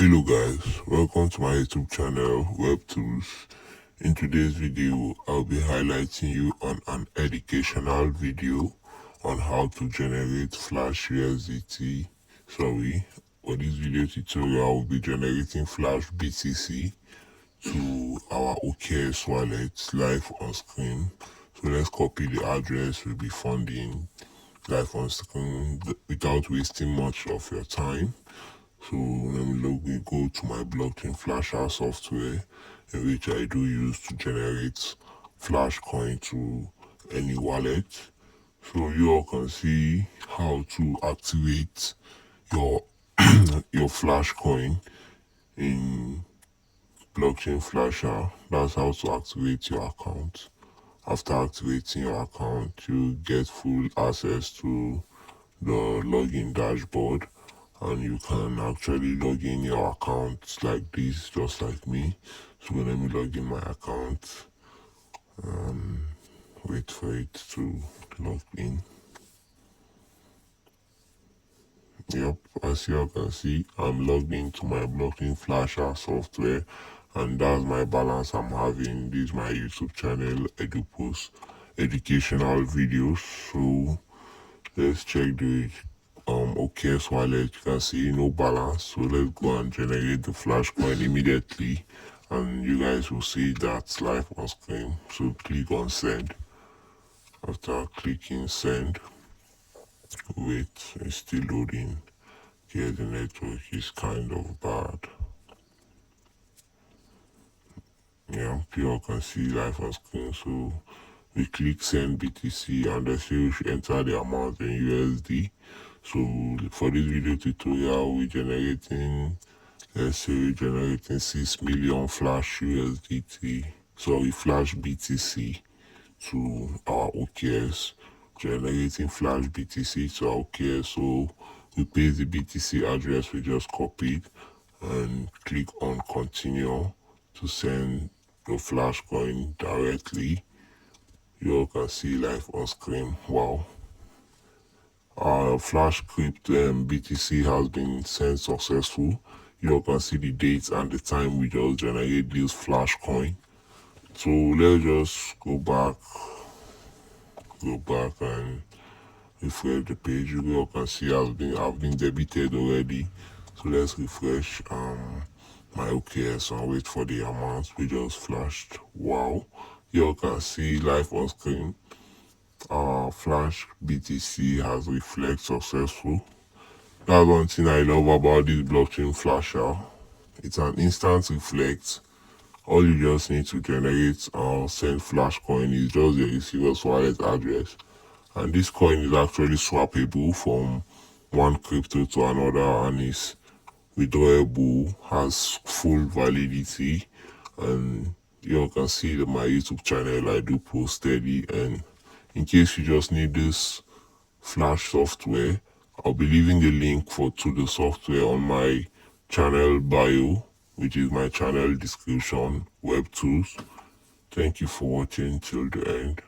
Hello guys, welcome to my YouTube channel Web Tools. In today's video, I'll be highlighting you on an educational video on how to generate Flash USDT. For this video tutorial, I'll be generating Flash BTC to our OKX wallet live on screen. So let's copy the address we'll be funding live on screen without wasting much of your time. So let me go to my blockchain flasher software, in which I do use to generate Flash coin to any wallet. So you all can see how to activate your your Flash coin in blockchain flasher. That's how to activate your account. After activating your account, you get full access to the login dashboard, and you can actually log in your account like this, just like me. So let me log in my account and wait for it to log in. Yep, as you all can see, I'm logged into my blockchain flasher software, and that's my balance I'm having. This is my YouTube channel. I do post educational videos, so let's check the OKX wallet. You can see no balance, so let's go and generate the Flash coin immediately, and you guys will see that live on screen. So click on send. After clicking send, wait, it's still loading. Here the network is kind of bad. Yeah, you all can see live on screen. So we click send BTC, and they say we should enter the amount in USD. So for this video tutorial, let's say we're generating 6 million Flash USDT, Flash BTC to our OKX, generating Flash BTC to our OKX. So we paste the BTC address we just copied and click on continue to send the Flash coin directly. You all can see live on screen. Wow. Our Flash Crypt BTC has been sent successful. You all can see the date and the time we just generate this Flash coin. So let's just go back and refresh the page. You all can see I've been debited already. So let's refresh my OKX and wait for the amount we just flashed. Wow. You all can see live on screen. Flash BTC has reflect successful. That's one thing I love about this blockchain flasher. It's an instant reflect. All you just need to generate or send Flash coin is just the receiver's wallet address, and this coin is actually swappable from one crypto to another, and is withdrawable, has full validity. And you all can see that my YouTube channel I do post steady, and in case you just need this Flash software, I'll be leaving the link to the software on my channel bio, which is my channel description, Web Tools. Thank you for watching till the end.